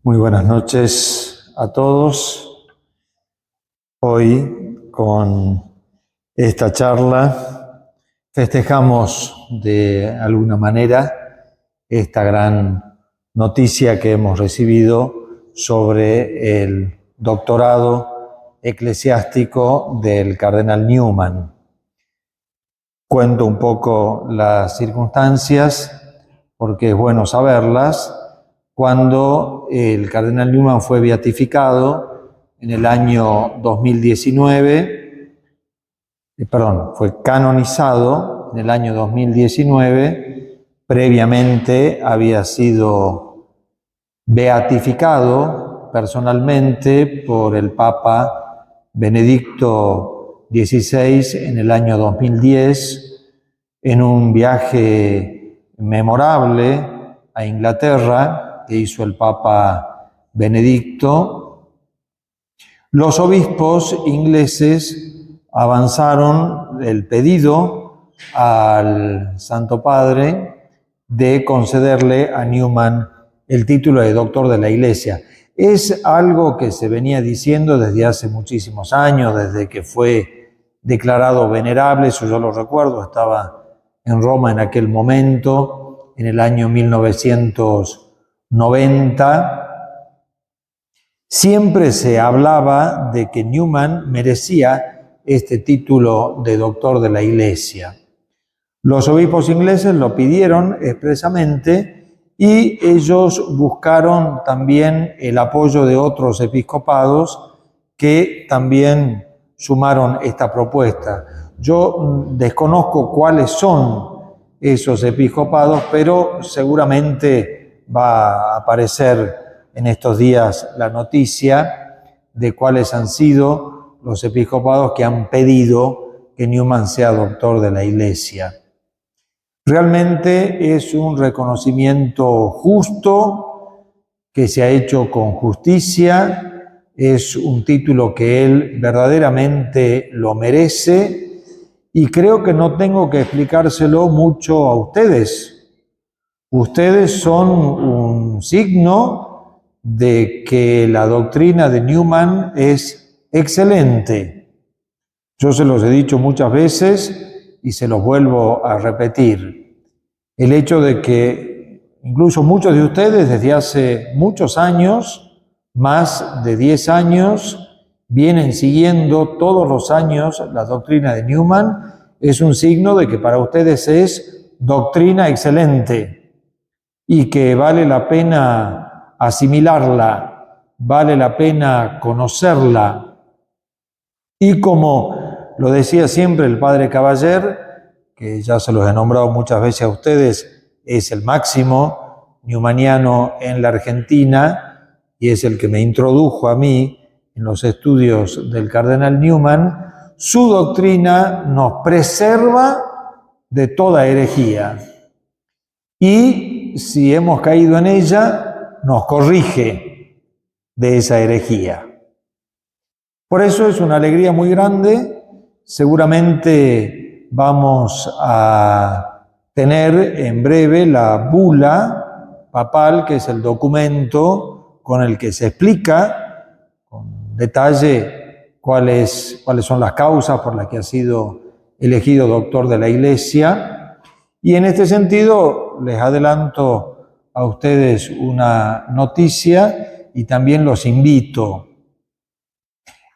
Muy buenas noches a todos. Hoy, con esta charla, festejamos de alguna manera esta gran noticia que hemos recibido sobre el doctorado eclesiástico del cardenal Newman. Cuento un poco las circunstancias porque es bueno saberlas. Cuando el cardenal Newman fue beatificado en el año 2019, fue canonizado en el año 2019, previamente había sido beatificado personalmente por el Papa Benedicto XVI en el año 2010, en un viaje memorable a Inglaterra, que hizo el Papa Benedicto. Los obispos ingleses avanzaron el pedido al Santo Padre de concederle a Newman el título de doctor de la Iglesia. Es algo que se venía diciendo desde hace muchísimos años, desde que fue declarado venerable. Eso yo lo recuerdo, estaba en Roma en aquel momento, en el año 1990. Siempre se hablaba de que Newman merecía este título de doctor de la Iglesia. Los obispos ingleses lo pidieron expresamente y ellos buscaron también el apoyo de otros episcopados que también sumaron esta propuesta. Yo desconozco cuáles son esos episcopados, pero seguramente va a aparecer en estos días la noticia de cuáles han sido los episcopados que han pedido que Newman sea doctor de la Iglesia. Realmente es un reconocimiento justo que se ha hecho con justicia, es un título que él verdaderamente lo merece y creo que no tengo que explicárselo mucho a ustedes. Ustedes son un signo de que la doctrina de Newman es excelente. Yo se los he dicho muchas veces y se los vuelvo a repetir. El hecho de que incluso muchos de ustedes desde hace muchos años, más de 10 años, vienen siguiendo todos los años la doctrina de Newman, es un signo de que para ustedes es doctrina excelente y que vale la pena asimilarla, vale la pena conocerla. Y como lo decía siempre el padre Caballer, que ya se los he nombrado muchas veces a ustedes, es el máximo newmaniano en la Argentina y es el que me introdujo a mí en los estudios del cardenal Newman, su doctrina nos preserva de toda herejía. Y si hemos caído en ella, nos corrige de esa herejía. Por eso es una alegría muy grande. Seguramente vamos a tener en breve la bula papal, que es el documento con el que se explica con detalle cuáles son las causas por las que ha sido elegido doctor de la Iglesia. Y en este sentido les adelanto a ustedes una noticia y también los invito.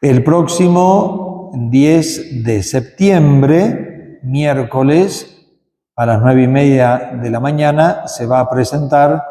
El próximo 10 de septiembre, miércoles, a las 9:30 de la mañana, se va a presentar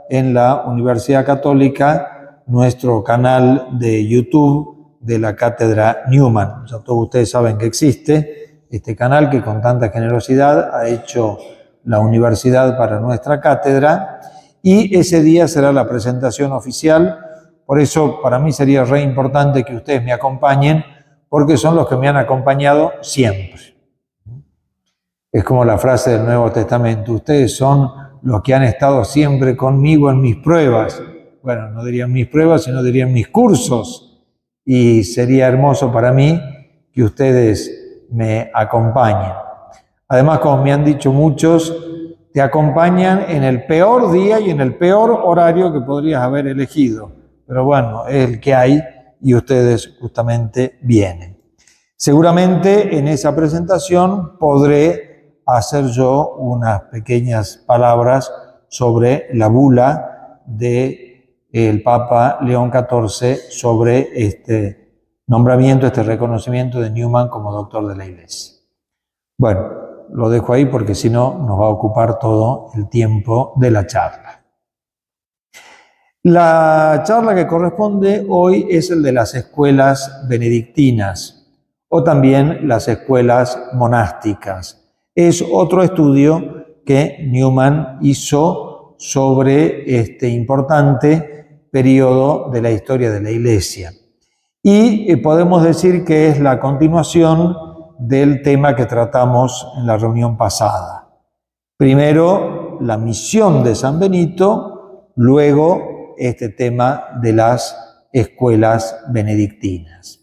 en la Universidad Católica nuestro canal de YouTube de la Cátedra Newman. Ya todos ustedes saben que existe este canal que con tanta generosidad ha hecho la universidad para nuestra cátedra, y ese día será la presentación oficial. Por eso para mí sería re importante que ustedes me acompañen, porque son los que me han acompañado siempre. Es como la frase del Nuevo Testamento: ustedes son los que han estado siempre conmigo en mis pruebas. Bueno, no dirían mis pruebas, sino dirían mis cursos. Y sería hermoso para mí que ustedes me acompañen. Además, como me han dicho muchos, te acompañan en el peor día y en el peor horario que podrías haber elegido. Pero bueno, es el que hay y ustedes justamente vienen. Seguramente en esa presentación podré hacer yo unas pequeñas palabras sobre la bula del Papa León XIV sobre este nombramiento, este reconocimiento de Newman como doctor de la Iglesia. Bueno, lo dejo ahí porque si no nos va a ocupar todo el tiempo de la charla. La charla que corresponde hoy es el de las escuelas benedictinas o también las escuelas monásticas. Es otro estudio que Newman hizo sobre este importante periodo de la historia de la Iglesia. Y podemos decir que es la continuación del tema que tratamos en la reunión pasada. Primero, la misión de San Benito, luego este tema de las escuelas benedictinas.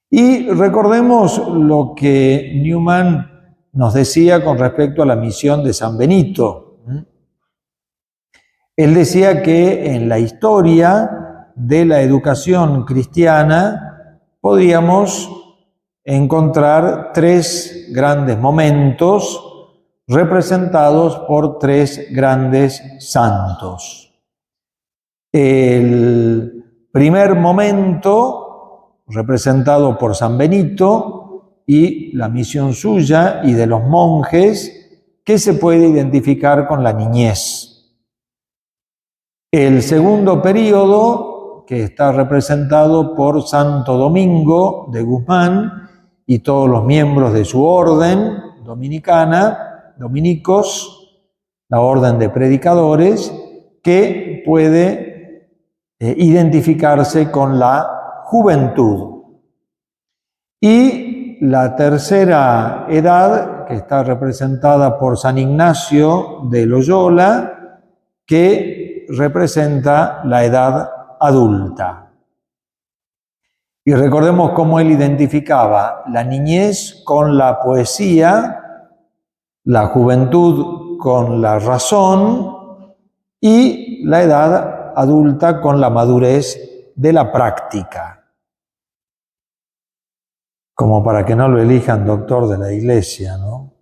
Y recordemos lo que Newman nos decía con respecto a la misión de San Benito. Él decía que en la historia de la educación cristiana podíamos encontrar tres grandes momentos representados por tres grandes santos. El primer momento, representado por San Benito y la misión suya y de los monjes, que se puede identificar con la niñez. El segundo periodo, que está representado por Santo Domingo de Guzmán y todos los miembros de su orden dominicana, dominicos, la orden de predicadores, que puede identificarse con la juventud. Y la tercera edad, que está representada por San Ignacio de Loyola, que representa la edad adulta. Y recordemos cómo él identificaba la niñez con la poesía, la juventud con la razón y la edad adulta con la madurez de la práctica. Como para que no lo elijan doctor de la Iglesia, ¿no?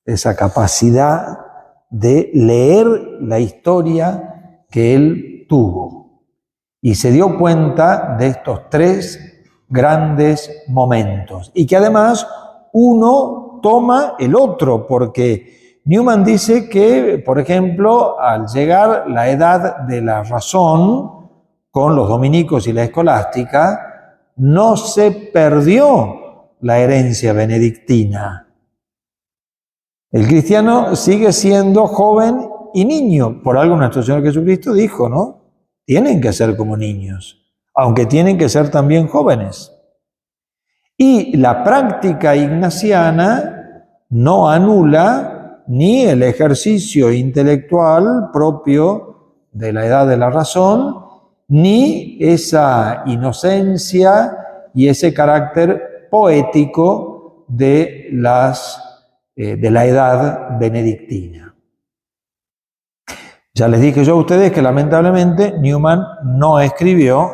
Esa capacidad de leer la historia que él tuvo. Y se dio cuenta de estos tres grandes momentos. Y que además uno toma el otro, porque Newman dice que, por ejemplo, al llegar la edad de la razón, con los dominicos y la escolástica, no se perdió la herencia benedictina. El cristiano sigue siendo joven y niño. Por algo nuestro Señor Jesucristo dijo, ¿no? Tienen que ser como niños, aunque tienen que ser también jóvenes. Y la práctica ignaciana no anula ni el ejercicio intelectual propio de la edad de la razón, ni esa inocencia y ese carácter poético de la edad benedictina. Ya les dije yo a ustedes que lamentablemente Newman no escribió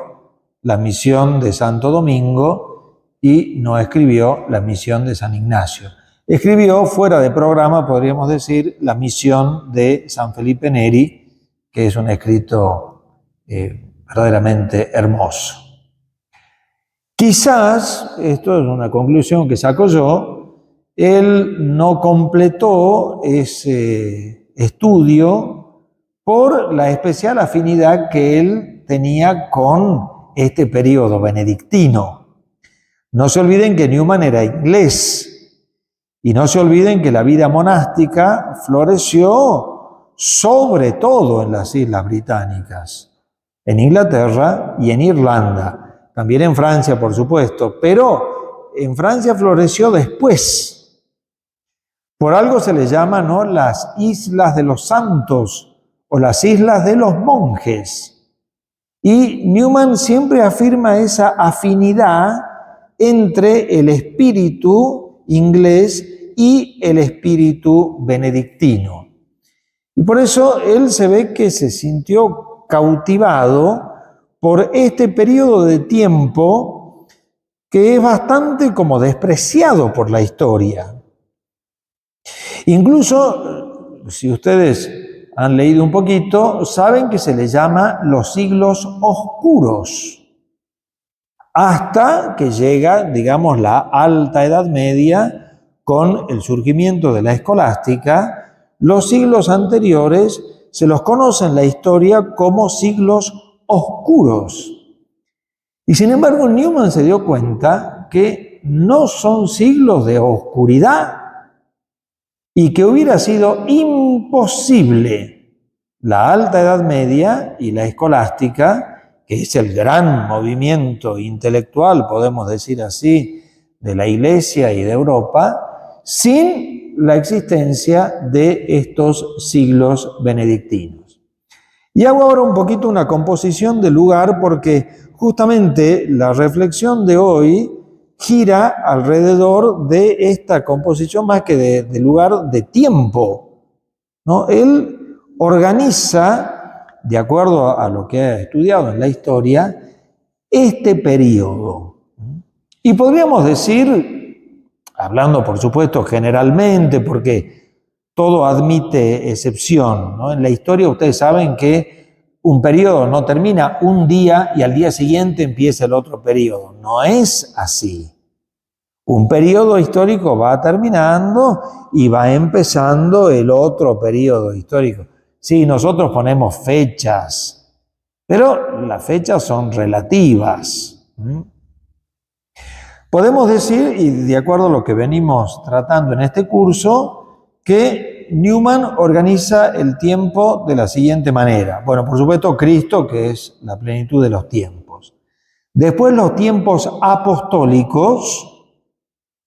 la misión de Santo Domingo y no escribió la misión de San Ignacio. Escribió fuera de programa, podríamos decir, la misión de San Felipe Neri, que es un escrito verdaderamente hermoso. Quizás, esto es una conclusión que saco yo, él no completó ese estudio por la especial afinidad que él tenía con este periodo benedictino. No se olviden que Newman era inglés y no se olviden que la vida monástica floreció sobre todo en las Islas Británicas, en Inglaterra y en Irlanda, también en Francia, por supuesto, pero en Francia floreció después. Por algo se le llama, ¿no?, las Islas de los Santos, o las islas de los monjes. Y Newman siempre afirma esa afinidad entre el espíritu inglés y el espíritu benedictino. Y por eso él se ve que se sintió cautivado por este periodo de tiempo que es bastante como despreciado por la historia. Incluso, si ustedes han leído un poquito, saben que se le llama los siglos oscuros, hasta que llega, digamos, la Alta Edad Media con el surgimiento de la escolástica. Los siglos anteriores se los conoce en la historia como siglos oscuros. Y sin embargo, Newman se dio cuenta que no son siglos de oscuridad y que hubiera sido imposible la Alta Edad Media y la escolástica, que es el gran movimiento intelectual, podemos decir así, de la Iglesia y de Europa, sin la existencia de estos siglos benedictinos. Y hago ahora un poquito una composición del lugar porque justamente la reflexión de hoy gira alrededor de esta composición más que de lugar de tiempo, ¿no? Él organiza, de acuerdo a lo que ha estudiado en la historia, este periodo. Y podríamos decir, hablando por supuesto generalmente, porque todo admite excepción, ¿no? En la historia ustedes saben que un periodo no termina un día y al día siguiente empieza el otro periodo. No es así. Un periodo histórico va terminando y va empezando el otro periodo histórico. Sí, nosotros ponemos fechas, pero las fechas son relativas. Podemos decir, y de acuerdo a lo que venimos tratando en este curso, que Newman organiza el tiempo de la siguiente manera. Bueno, por supuesto, Cristo, que es la plenitud de los tiempos. Después los tiempos apostólicos.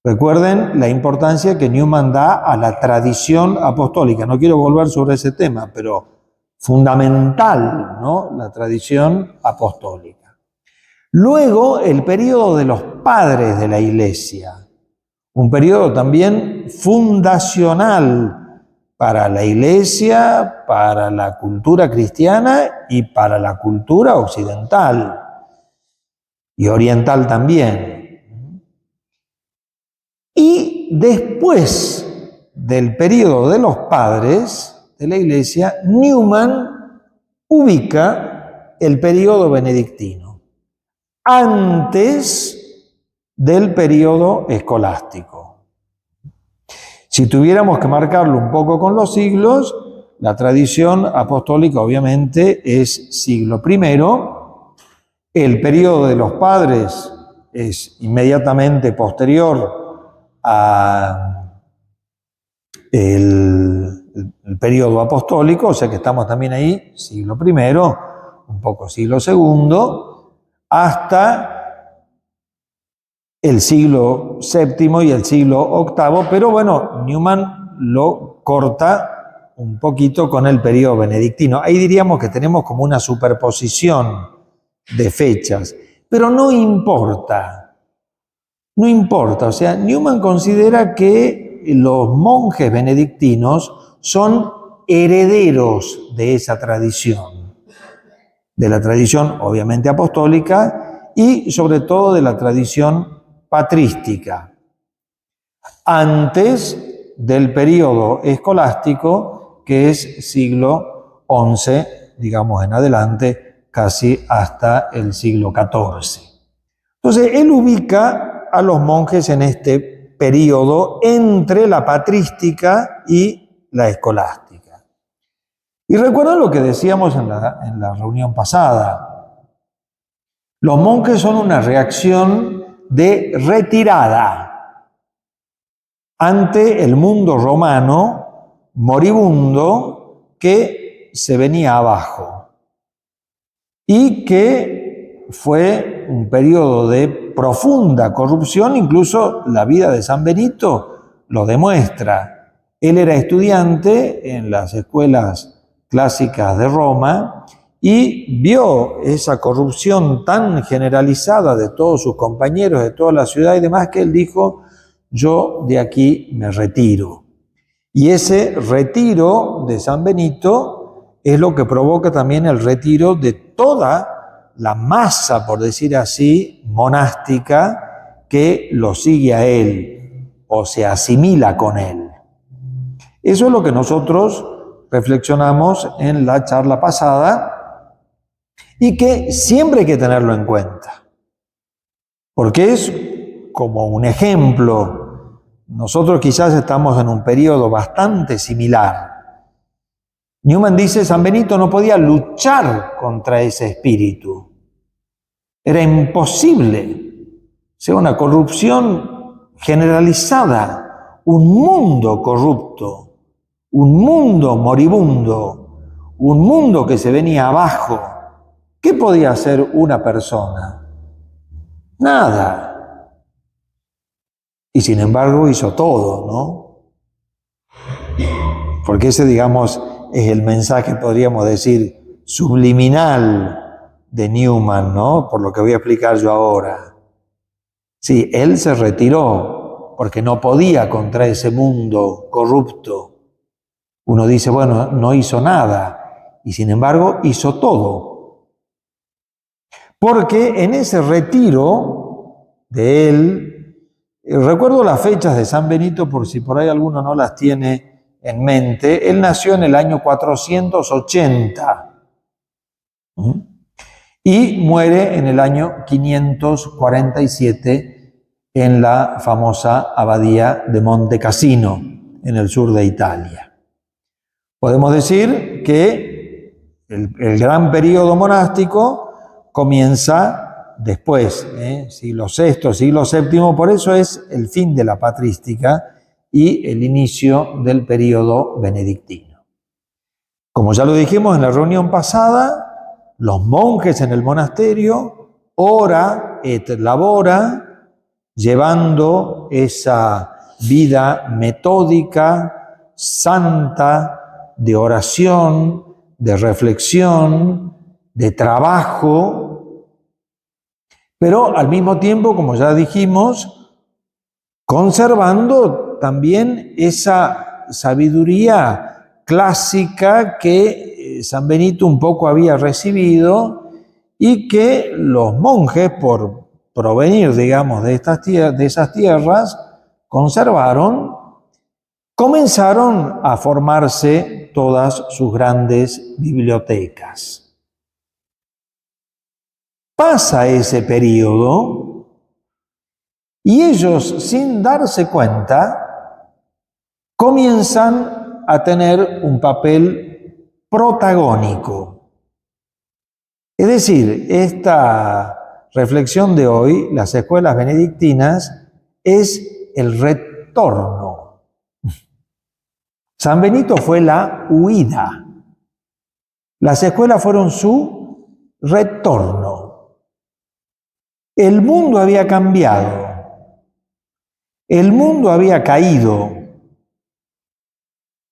Recuerden la importancia que Newman da a la tradición apostólica. No quiero volver sobre ese tema, pero fundamental, ¿no? La tradición apostólica. Luego, el periodo de los padres de la Iglesia, un periodo también fundacional para la Iglesia, para la cultura cristiana y para la cultura occidental y oriental también. Y después del periodo de los padres de la Iglesia, Newman ubica el periodo benedictino antes del periodo escolástico. Si tuviéramos que marcarlo un poco con los siglos, la tradición apostólica obviamente es siglo I, el periodo de los padres es inmediatamente posterior a el periodo apostólico, o sea que estamos también ahí, siglo I, un poco siglo II, hasta el siglo VII y el siglo VIII, pero bueno, Newman lo corta un poquito con el periodo benedictino. Ahí diríamos que tenemos como una superposición de fechas, pero no importa. No importa, o sea, Newman considera que los monjes benedictinos son herederos de esa tradición, de la tradición obviamente apostólica y sobre todo de la tradición patrística, antes del periodo escolástico que es siglo XI, digamos en adelante, casi hasta el siglo XIV. Entonces, él ubica a los monjes en este periodo entre la patrística y la escolástica. Y recuerdan lo que decíamos en la reunión pasada. Los monjes son una reacción de retirada ante el mundo romano moribundo que se venía abajo y que fue un periodo de profunda corrupción. Incluso la vida de San Benito lo demuestra. Él era estudiante en las escuelas clásicas de Roma y vio esa corrupción tan generalizada de todos sus compañeros, de toda la ciudad y demás, que él dijo: yo de aquí me retiro. Y ese retiro de San Benito es lo que provoca también el retiro de toda la masa, por decir así, monástica que lo sigue a él o se asimila con él. Eso es lo que nosotros reflexionamos en la charla pasada y que siempre hay que tenerlo en cuenta, porque es como un ejemplo. Nosotros quizás estamos en un periodo bastante similar. Newman dice, San Benito no podía luchar contra ese espíritu. Era imposible. O sea, una corrupción generalizada, un mundo corrupto, un mundo moribundo, un mundo que se venía abajo. ¿Qué podía hacer una persona? Nada. Y sin embargo hizo todo, ¿no? Porque ese, digamos, es el mensaje, podríamos decir, subliminal de Newman, ¿no? Por lo que voy a explicar yo ahora. Sí, él se retiró porque no podía contra ese mundo corrupto. Uno dice, bueno, no hizo nada, y sin embargo hizo todo. Porque en ese retiro de él, recuerdo las fechas de San Benito por si por ahí alguno no las tiene en mente, él nació en el año 480 y muere en el año 547 en la famosa abadía de Monte Cassino, en el sur de Italia. Podemos decir que el gran periodo monástico comienza después, siglo VI, siglo VII, por eso es el fin de la patrística y el inicio del periodo benedictino. Como ya lo dijimos en la reunión pasada, los monjes en el monasterio, ora et labora, llevando esa vida metódica, santa, de oración, de reflexión, de trabajo, pero al mismo tiempo, como ya dijimos, conservando también esa sabiduría clásica que San Benito un poco había recibido y que los monjes, por provenir, digamos, de esas tierras, conservaron. Comenzaron a formarse todas sus grandes bibliotecas. Pasa ese periodo y ellos, sin darse cuenta, comienzan a tener un papel protagónico. Es decir, esta reflexión de hoy, las escuelas benedictinas, es el retorno. San Benito fue la huida. Las escuelas fueron su retorno. El mundo había cambiado. El mundo había caído.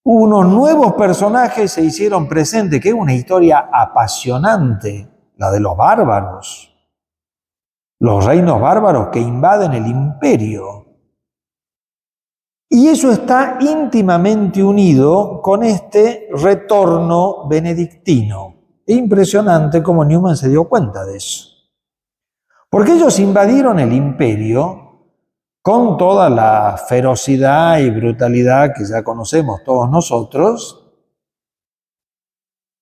Unos nuevos personajes se hicieron presentes, que es una historia apasionante, la de los bárbaros. Los reinos bárbaros que invaden el imperio. Y eso está íntimamente unido con este retorno benedictino. Es impresionante cómo Newman se dio cuenta de eso. Porque ellos invadieron el imperio con toda la ferocidad y brutalidad que ya conocemos todos nosotros,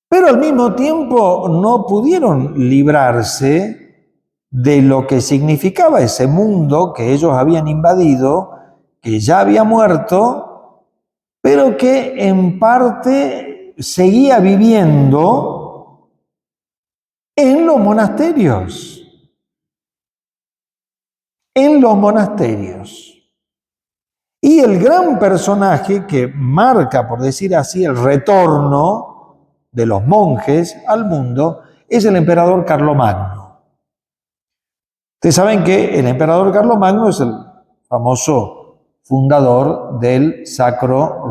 pero al mismo tiempo no pudieron librarse de lo que significaba ese mundo que ellos habían invadido, que ya había muerto, pero que en parte seguía viviendo en los monasterios. En los monasterios. Y el gran personaje que marca, por decir así, el retorno de los monjes al mundo es el emperador Carlomagno. Ustedes saben que el emperador Carlomagno es el famoso fundador del Sacro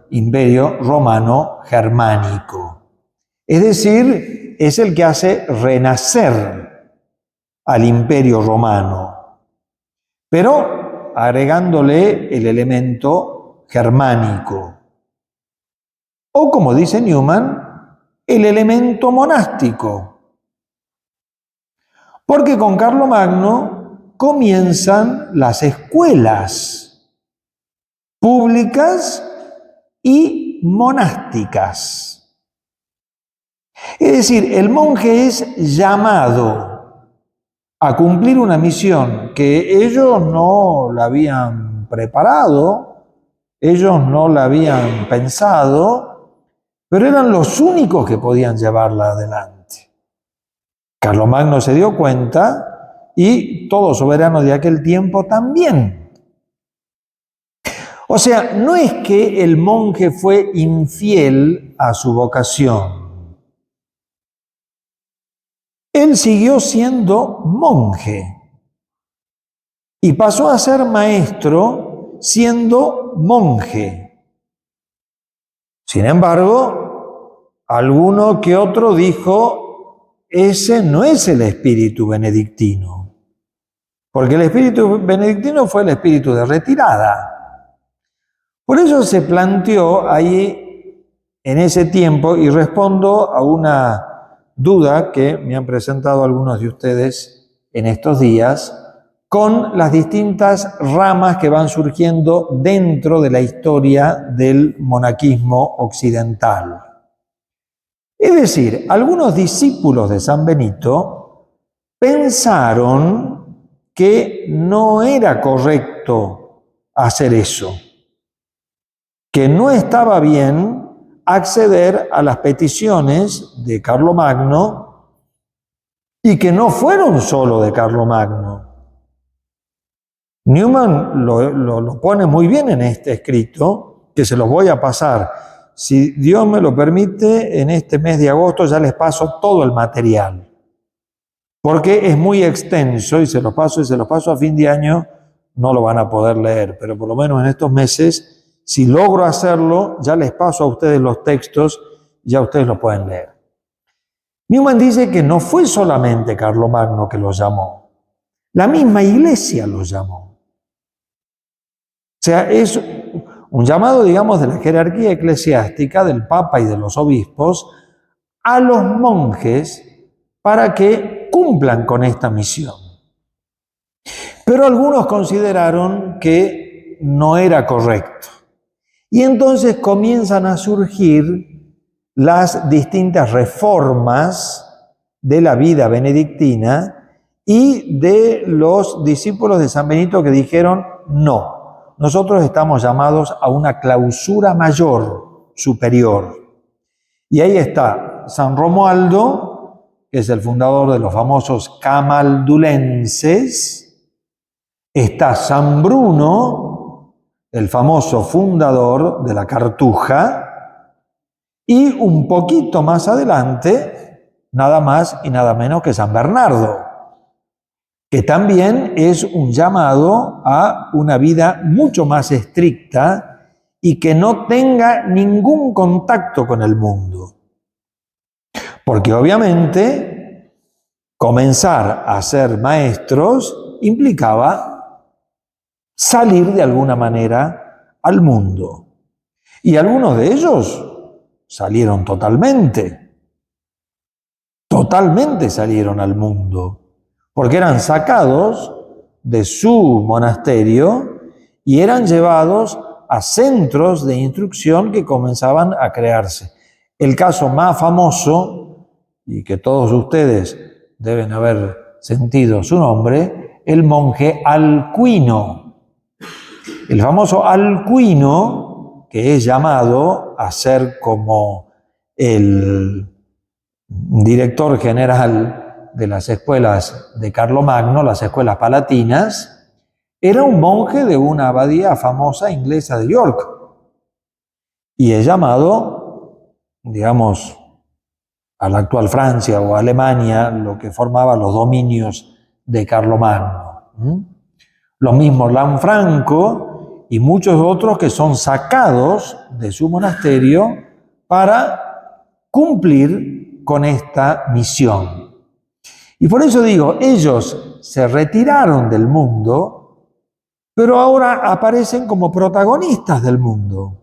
Imperio Romano Germánico. Es decir, es el que hace renacer al Imperio Romano. Pero agregándole el elemento germánico. O, como dice Newman, el elemento monástico. Porque con Carlomagno comienzan las escuelas públicas y monásticas. Es decir, el monje es llamado a cumplir una misión que ellos no la habían preparado, ellos no la habían pensado, pero eran los únicos que podían llevarla adelante. Carlomagno se dio cuenta y todo soberano de aquel tiempo también. O sea, no es que el monje fue infiel a su vocación. Él siguió siendo monje y pasó a ser maestro siendo monje. Sin embargo, alguno que otro dijo, ese no es el espíritu benedictino, porque el espíritu benedictino fue el espíritu de retirada. Por eso se planteó ahí en ese tiempo, y respondo a una duda que me han presentado algunos de ustedes en estos días, con las distintas ramas que van surgiendo dentro de la historia del monaquismo occidental. Es decir, algunos discípulos de San Benito pensaron que no era correcto hacer eso, que no estaba bien acceder a las peticiones de Carlomagno y que no fueron solo de Carlomagno. Newman lo pone muy bien en este escrito, que se los voy a pasar. Si Dios me lo permite, en este mes de agosto ya les paso todo el material, porque es muy extenso y se los paso a fin de año, no lo van a poder leer, pero por lo menos en estos meses, si logro hacerlo, ya les paso a ustedes los textos, ya ustedes lo pueden leer. Newman dice que no fue solamente Carlomagno que los llamó, la misma iglesia los llamó. O sea, es un llamado, digamos, de la jerarquía eclesiástica, del Papa y de los obispos, a los monjes para que cumplan con esta misión. Pero algunos consideraron que no era correcto. Y entonces comienzan a surgir las distintas reformas de la vida benedictina y de los discípulos de San Benito que dijeron, no, nosotros estamos llamados a una clausura mayor, superior. Y ahí está San Romualdo, que es el fundador de los famosos camaldulenses, está San Bruno, el famoso fundador de la Cartuja, y un poquito más adelante, nada más y nada menos que San Bernardo, que también es un llamado a una vida mucho más estricta y que no tenga ningún contacto con el mundo. Porque obviamente comenzar a ser maestros implicaba salir de alguna manera al mundo. Y algunos de ellos salieron totalmente salieron al mundo, porque eran sacados de su monasterio y eran llevados a centros de instrucción que comenzaban a crearse. El caso más famoso, y que todos ustedes deben haber sentido su nombre, el monje Alcuino. El famoso Alcuino, que es llamado a ser como el director general de las escuelas de Carlomagno, las escuelas palatinas, era un monje de una abadía famosa inglesa de York. Y es llamado, digamos, a la actual Francia o Alemania, lo que formaba los dominios de Carlomagno. Los mismos Lanfranco y muchos otros que son sacados de su monasterio para cumplir con esta misión. Y por eso digo, ellos se retiraron del mundo, pero ahora aparecen como protagonistas del mundo.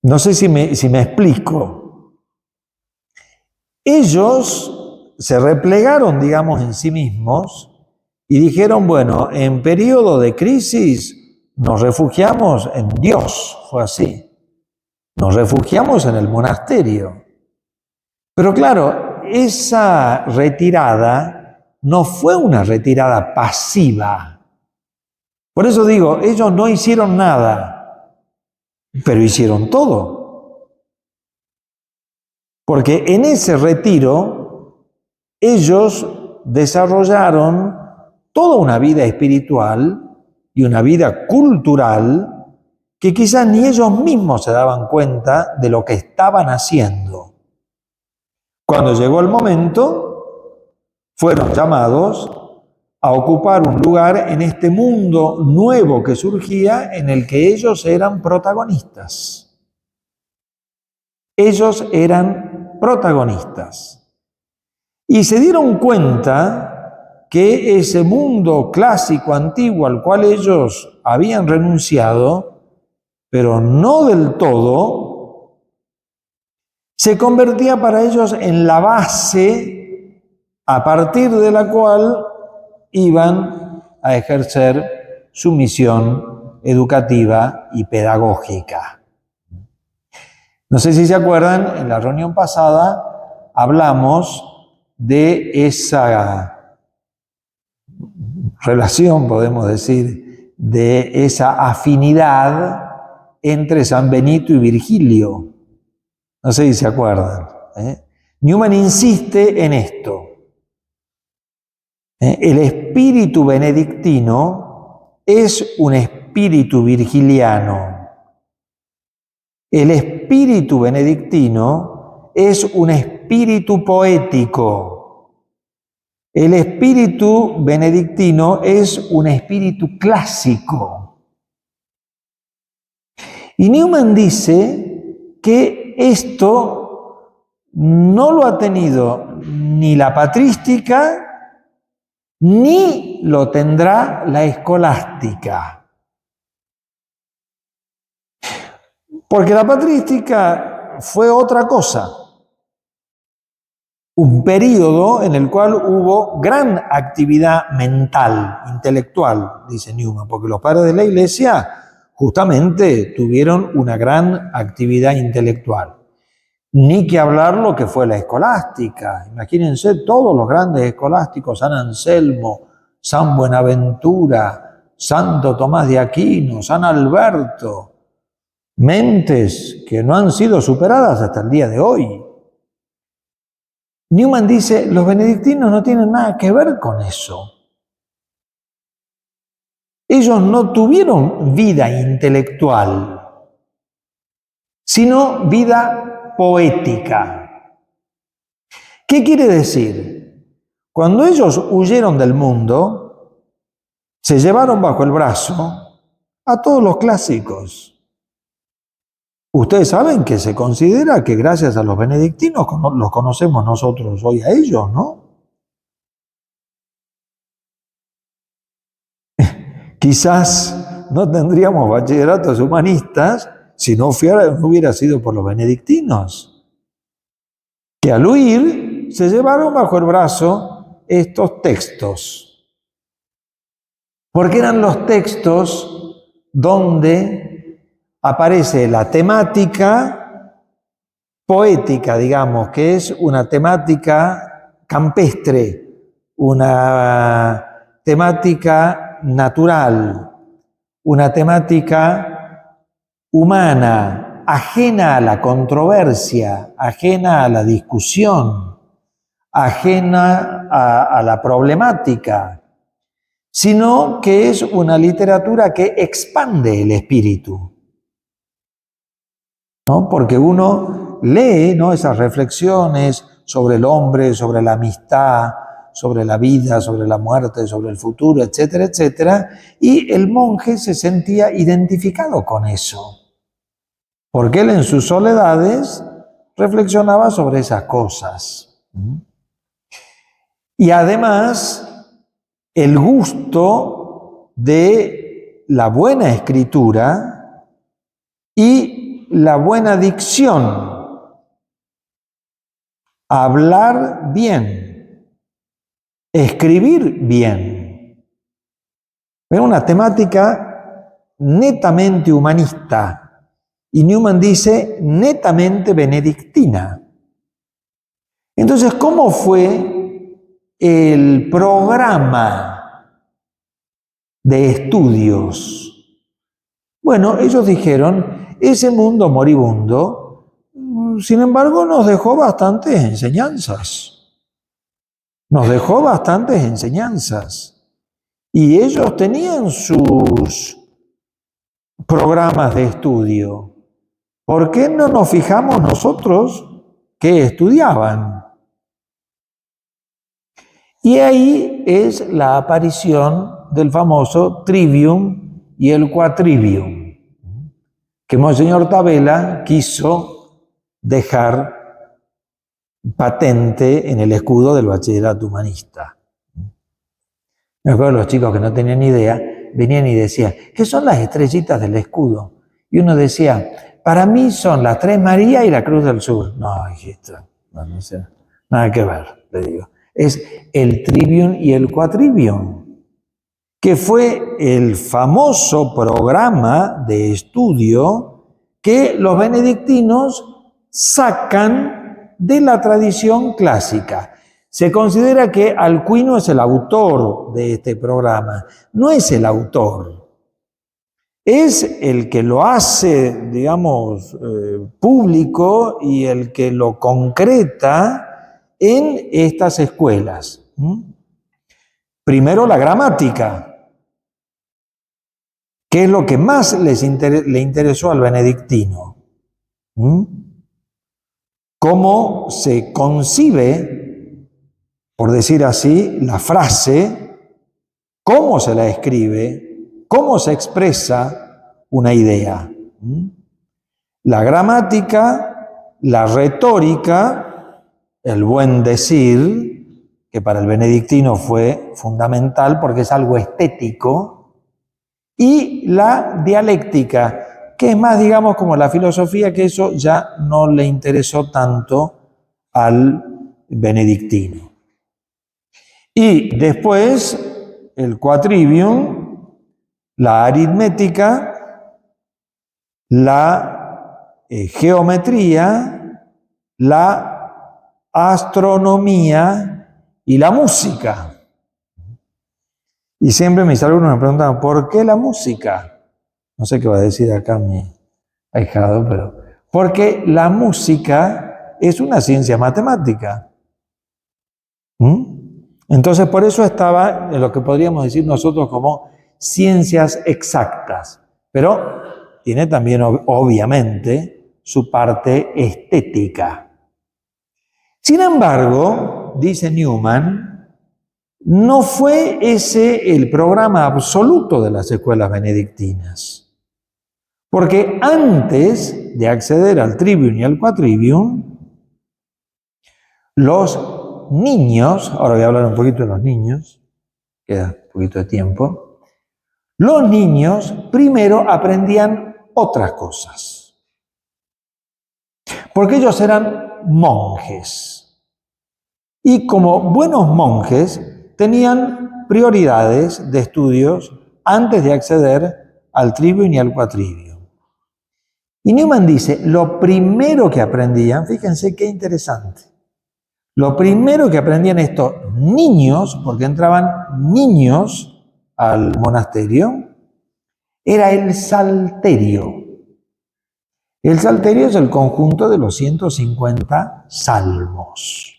No sé si me explico. Ellos se replegaron, digamos, en sí mismos y dijeron, bueno, en periodo de crisis nos refugiamos en Dios, fue así. Nos refugiamos en el monasterio. Pero claro, esa retirada no fue una retirada pasiva. Por eso digo, ellos no hicieron nada, pero hicieron todo. Porque en ese retiro ellos desarrollaron toda una vida espiritual y una vida cultural que quizás ni ellos mismos se daban cuenta de lo que estaban haciendo. Cuando llegó el momento, fueron llamados a ocupar un lugar en este mundo nuevo que surgía en el que ellos eran protagonistas. Ellos eran protagonistas. Y se dieron cuenta que ese mundo clásico, antiguo, al cual ellos habían renunciado, pero no del todo, se convertía para ellos en la base a partir de la cual iban a ejercer su misión educativa y pedagógica. No sé si se acuerdan, en la reunión pasada hablamos de esa relación, podemos decir, de esa afinidad entre San Benito y Virgilio. No sé si se acuerdan. Newman insiste en esto. El espíritu benedictino es un espíritu virgiliano. El espíritu benedictino es un espíritu poético. El espíritu benedictino es un espíritu clásico. Y Newman dice que esto no lo ha tenido ni la patrística ni lo tendrá la escolástica. Porque la patrística fue otra cosa. Un periodo en el cual hubo gran actividad mental, intelectual, dice Newman, porque los padres de la Iglesia justamente tuvieron una gran actividad intelectual. Ni que hablar lo que fue la escolástica. Imagínense todos los grandes escolásticos, San Anselmo, San Buenaventura, Santo Tomás de Aquino, San Alberto, mentes que no han sido superadas hasta el día de hoy. Newman dice, los benedictinos no tienen nada que ver con eso. Ellos no tuvieron vida intelectual, sino vida poética. ¿Qué quiere decir? Cuando ellos huyeron del mundo, se llevaron bajo el brazo a todos los clásicos. Ustedes saben que se considera que gracias a los benedictinos los conocemos nosotros hoy a ellos, ¿no? Quizás no tendríamos bachilleratos humanistas si no hubiera sido por los benedictinos, que al huir se llevaron bajo el brazo estos textos, porque eran los textos donde aparece la temática poética, digamos, que es una temática campestre, una temática natural, una temática humana, ajena a la controversia, ajena a la discusión, ajena a la problemática, sino que es una literatura que expande el espíritu, ¿no? Porque uno lee, ¿no?, esas reflexiones sobre el hombre, sobre la amistad, sobre la vida, sobre la muerte, sobre el futuro, etcétera, etcétera, y el monje se sentía identificado con eso, porque él en sus soledades reflexionaba sobre esas cosas. Y además, el gusto de la buena escritura y la buena dicción, hablar bien, escribir bien. Es una temática netamente humanista y Newman dice netamente benedictina. Entonces, ¿cómo fue el programa de estudios? Bueno, ellos dijeron, ese mundo moribundo, sin embargo, nos dejó bastantes enseñanzas. Nos dejó bastantes enseñanzas. Y ellos tenían sus programas de estudio. ¿Por qué no nos fijamos nosotros qué estudiaban? Y ahí es la aparición del famoso trivium y el quadrivium, que Monseñor Tabela quiso dejar patente en el escudo del bachillerato humanista. Me acuerdo los chicos que no tenían idea, venían y decían, ¿qué son las estrellitas del escudo? Y uno decía, para mí son las Tres Marías y la Cruz del Sur. No, hijito, no sé, nada que ver, le digo. Es el trivium y el quadrivium, que fue el famoso programa de estudio que los benedictinos sacan de la tradición clásica. Se considera que Alcuino es el autor de este programa. No es el autor. Es el que lo hace, digamos, público y el que lo concreta en estas escuelas. Primero la gramática, que es lo que más le interesó al benedictino. Cómo se concibe, por decir así, la frase, cómo se la escribe, cómo se expresa una idea. La gramática, la retórica, el buen decir, que para el benedictino fue fundamental porque es algo estético, y la dialéctica, que es más, digamos, como la filosofía, que eso ya no le interesó tanto al benedictino. Y después, el quadrivium, la aritmética, la geometría, la astronomía y la música. Y siempre mis alumnos me preguntan, ¿por qué la música? No sé qué va a decir acá mi ahijado, pero porque la música es una ciencia matemática. Entonces, por eso estaba en lo que podríamos decir nosotros como ciencias exactas, pero tiene también, obviamente, su parte estética. Sin embargo, dice Newman, no fue ese el programa absoluto de las escuelas benedictinas. Porque antes de acceder al trivium y al quadrivium, los niños, ahora voy a hablar un poquito de los niños, queda un poquito de tiempo, los niños primero aprendían otras cosas. Porque ellos eran monjes. Y como buenos monjes tenían prioridades de estudios antes de acceder al trivium y al quadrivium. Y Newman dice, lo primero que aprendían, fíjense qué interesante, lo primero que aprendían estos niños, porque entraban niños al monasterio, era el salterio. El salterio es el conjunto de los 150 salmos.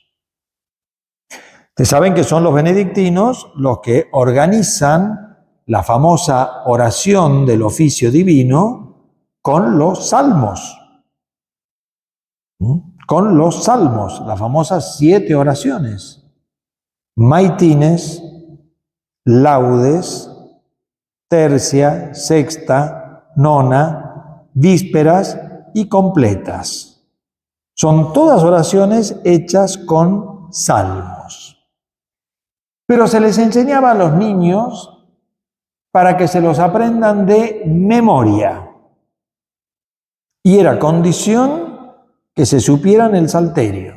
Ustedes saben que son los benedictinos los que organizan la famosa oración del oficio divino con los salmos. Con los salmos, las famosas 7 oraciones. Maitines, laudes, tercia, sexta, nona, vísperas y completas. Son todas oraciones hechas con salmos. Pero se les enseñaba a los niños para que se los aprendan de memoria. Y era condición que se supieran el salterio.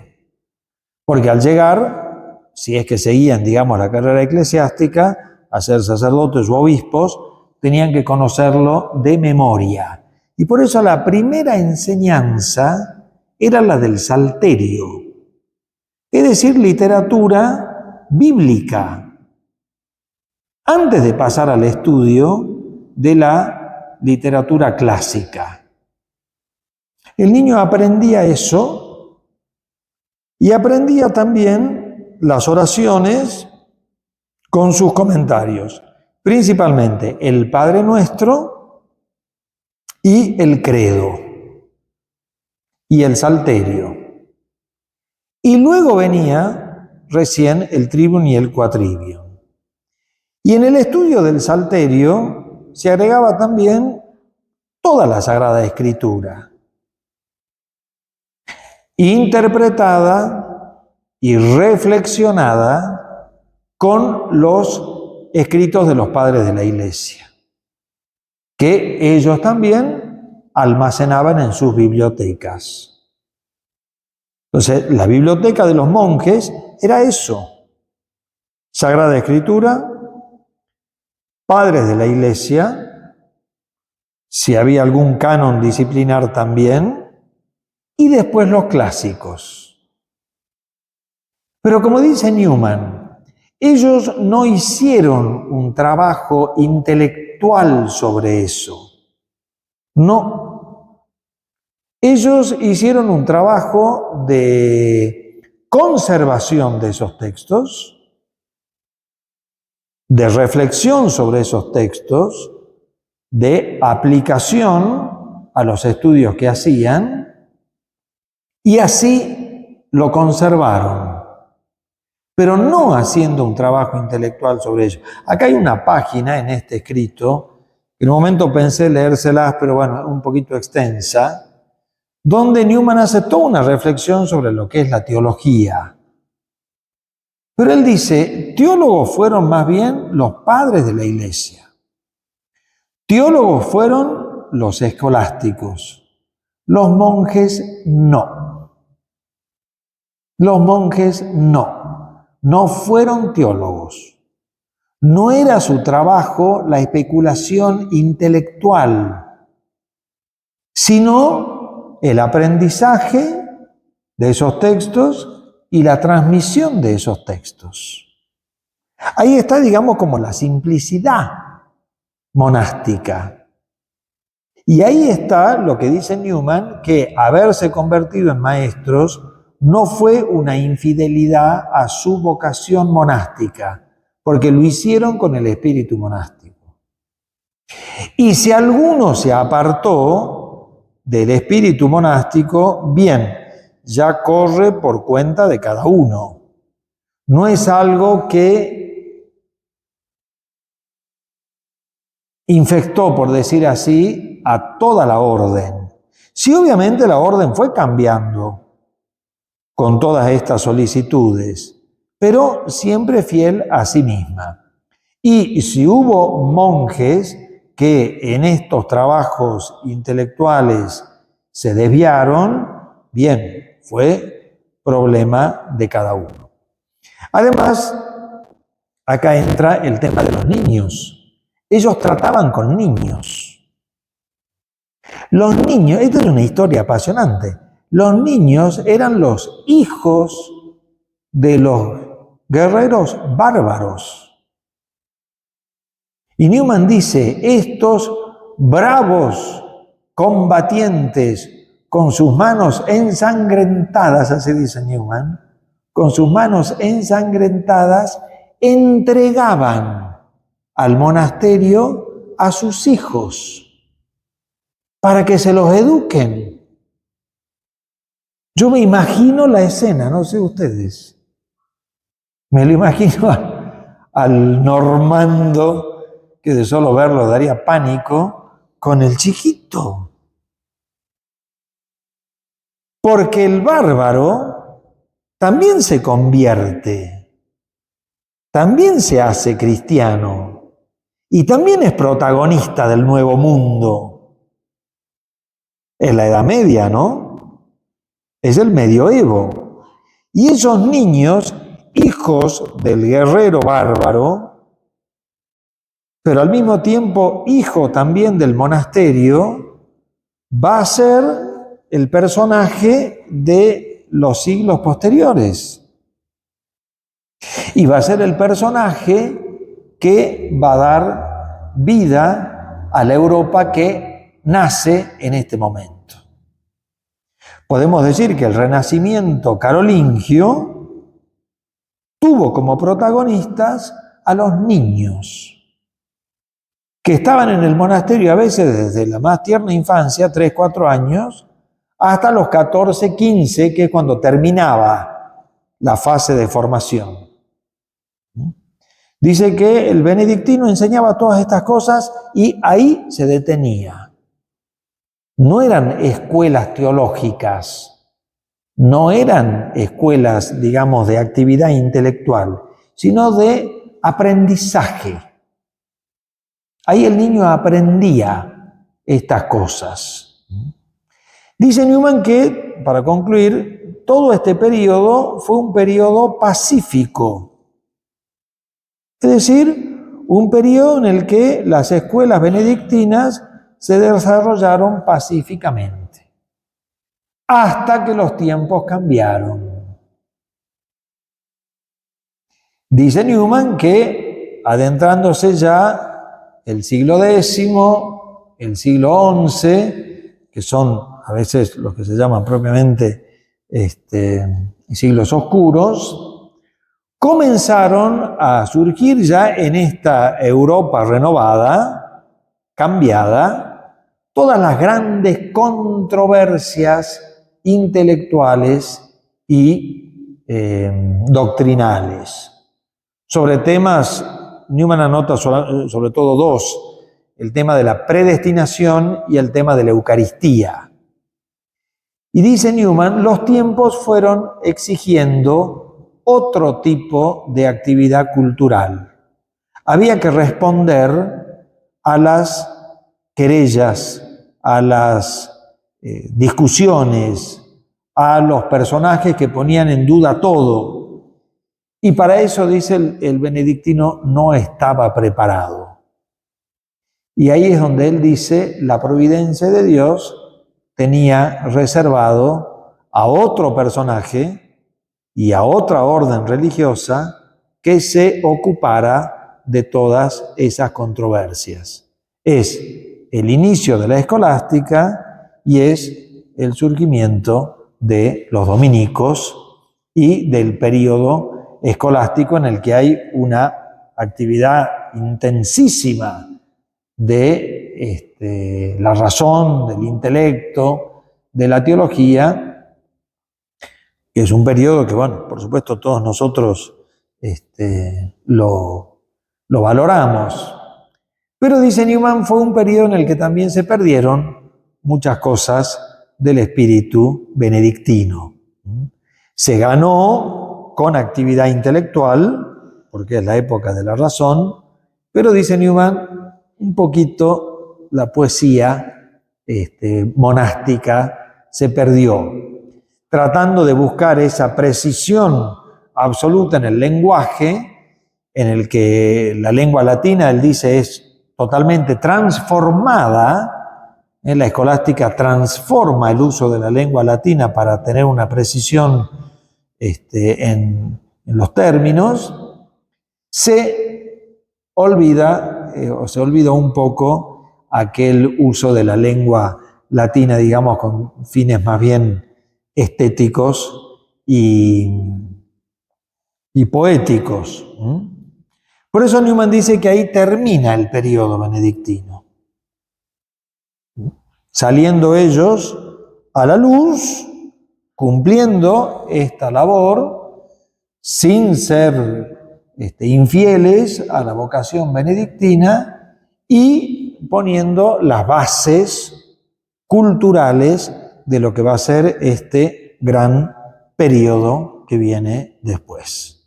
Porque al llegar, si es que seguían, digamos, la carrera eclesiástica, a ser sacerdotes o obispos, tenían que conocerlo de memoria. Y por eso la primera enseñanza era la del salterio, es decir, literatura bíblica, antes de pasar al estudio de la literatura clásica. El niño aprendía eso y aprendía también las oraciones con sus comentarios, principalmente el Padre Nuestro y el Credo y el Salterio. Y luego venía recién el Tribun y el Quatrivium. Y en el estudio del Salterio se agregaba también toda la Sagrada Escritura, interpretada y reflexionada con los escritos de los padres de la Iglesia, que ellos también almacenaban en sus bibliotecas. Entonces, la biblioteca de los monjes era eso: Sagrada Escritura, padres de la Iglesia, si había algún canon disciplinar también, y después los clásicos. Pero como dice Newman, ellos no hicieron un trabajo intelectual sobre eso. No. Ellos hicieron un trabajo de conservación de esos textos, de reflexión sobre esos textos, de aplicación a los estudios que hacían, y así lo conservaron, pero no haciendo un trabajo intelectual sobre ello. Acá hay una página en este escrito, en un momento pensé leérselas, pero bueno, un poquito extensa, donde Newman hace toda una reflexión sobre lo que es la teología. Pero él dice, teólogos fueron más bien los padres de la Iglesia. Teólogos fueron los escolásticos. Los monjes no. Los monjes no fueron teólogos. No era su trabajo la especulación intelectual, sino el aprendizaje de esos textos y la transmisión de esos textos. Ahí está, digamos, como la simplicidad monástica. Y ahí está lo que dice Newman, que haberse convertido en maestros no fue una infidelidad a su vocación monástica, porque lo hicieron con el espíritu monástico. Y si alguno se apartó del espíritu monástico, bien, ya corre por cuenta de cada uno. No es algo que infectó, por decir así, a toda la orden. Sí, obviamente la orden fue cambiando con todas estas solicitudes, pero siempre fiel a sí misma. Y si hubo monjes que en estos trabajos intelectuales se desviaron, bien, fue problema de cada uno. Además, acá entra el tema de los niños. Ellos trataban con niños. Los niños, esta es una historia apasionante. Los niños eran los hijos de los guerreros bárbaros. Y Newman dice, estos bravos combatientes con sus manos ensangrentadas, así dice Newman, con sus manos ensangrentadas, entregaban al monasterio a sus hijos para que se los eduquen. Yo me imagino la escena, no sé ustedes. Me lo imagino al normando, que de solo verlo daría pánico, con el chiquito. Porque el bárbaro también se convierte. también se hace cristiano y también es protagonista del nuevo mundo. Es la Edad Media, ¿no? Es el medioevo. Y esos niños, hijos del guerrero bárbaro, pero al mismo tiempo hijo también del monasterio, va a ser el personaje de los siglos posteriores. Y va a ser el personaje que va a dar vida a la Europa que nace en este momento. Podemos decir que el Renacimiento carolingio tuvo como protagonistas a los niños, que estaban en el monasterio a veces desde la más tierna infancia, 3, 4 años, hasta los 14, 15, que es cuando terminaba la fase de formación. Dice que el benedictino enseñaba todas estas cosas y ahí se detenía. No eran escuelas teológicas, no eran escuelas, digamos, de actividad intelectual, sino de aprendizaje. Ahí el niño aprendía estas cosas. Dice Newman que, para concluir, todo este periodo fue un periodo pacífico. Es decir, un periodo en el que las escuelas benedictinas se desarrollaron pacíficamente, hasta que los tiempos cambiaron. Dice Newman que, adentrándose ya el siglo X, el siglo XI, que son a veces los que se llaman propiamente siglos oscuros, comenzaron a surgir ya en esta Europa renovada, cambiada, todas las grandes controversias intelectuales y doctrinales. Sobre temas, Newman anota sobre todo dos, el tema de la predestinación y el tema de la Eucaristía. Y dice Newman, los tiempos fueron exigiendo otro tipo de actividad cultural. Había que responder a las querellas, a las discusiones, a los personajes que ponían en duda todo. Y para eso, dice el benedictino, no estaba preparado. Y ahí es donde él dice, la providencia de Dios tenía reservado a otro personaje y a otra orden religiosa que se ocupara de todas esas controversias. Es el inicio de la escolástica y es el surgimiento de los dominicos y del período escolástico en el que hay una actividad intensísima de la razón, del intelecto, de la teología, que es un periodo que, bueno, por supuesto todos nosotros lo valoramos. Pero, dice Newman, fue un periodo en el que también se perdieron muchas cosas del espíritu benedictino. Se ganó con actividad intelectual, porque es la época de la razón, pero, dice Newman, un poquito la poesía monástica se perdió, tratando de buscar esa precisión absoluta en el lenguaje, en el que la lengua latina, él dice, es totalmente transformada. La escolástica transforma el uso de la lengua latina para tener una precisión en los términos. Se olvida o se olvidó un poco aquel uso de la lengua latina, digamos, con fines más bien estéticos y poéticos. Por eso Newman dice que ahí termina el periodo benedictino, saliendo ellos a la luz, cumpliendo esta labor, sin ser infieles a la vocación benedictina y poniendo las bases culturales de lo que va a ser este gran periodo que viene después.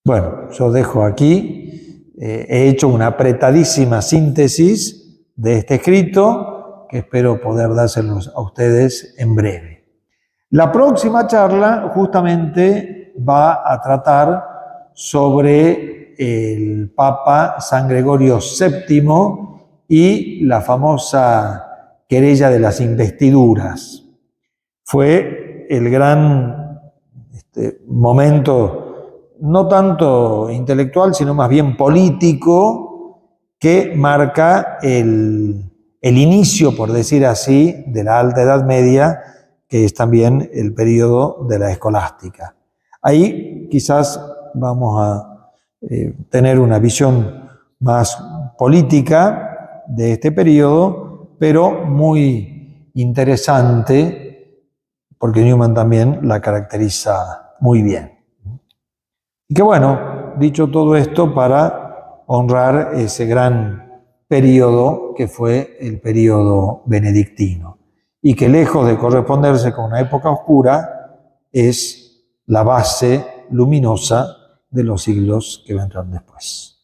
Bueno, yo dejo aquí, he hecho una apretadísima síntesis de este escrito que espero poder dárselos a ustedes en breve. La próxima charla justamente va a tratar sobre el Papa San Gregorio VII y la famosa querella de las investiduras. Fue el gran momento, no tanto intelectual, sino más bien político, que marca el inicio, por decir así, de la Alta Edad Media, que es también el periodo de la escolástica. Ahí quizás vamos a tener una visión más política de este periodo, pero muy interesante, porque Newman también la caracteriza muy bien. Y que bueno, dicho todo esto, para honrar ese gran periodo que fue el periodo benedictino, y que lejos de corresponderse con una época oscura, es la base luminosa de los siglos que vendrán después.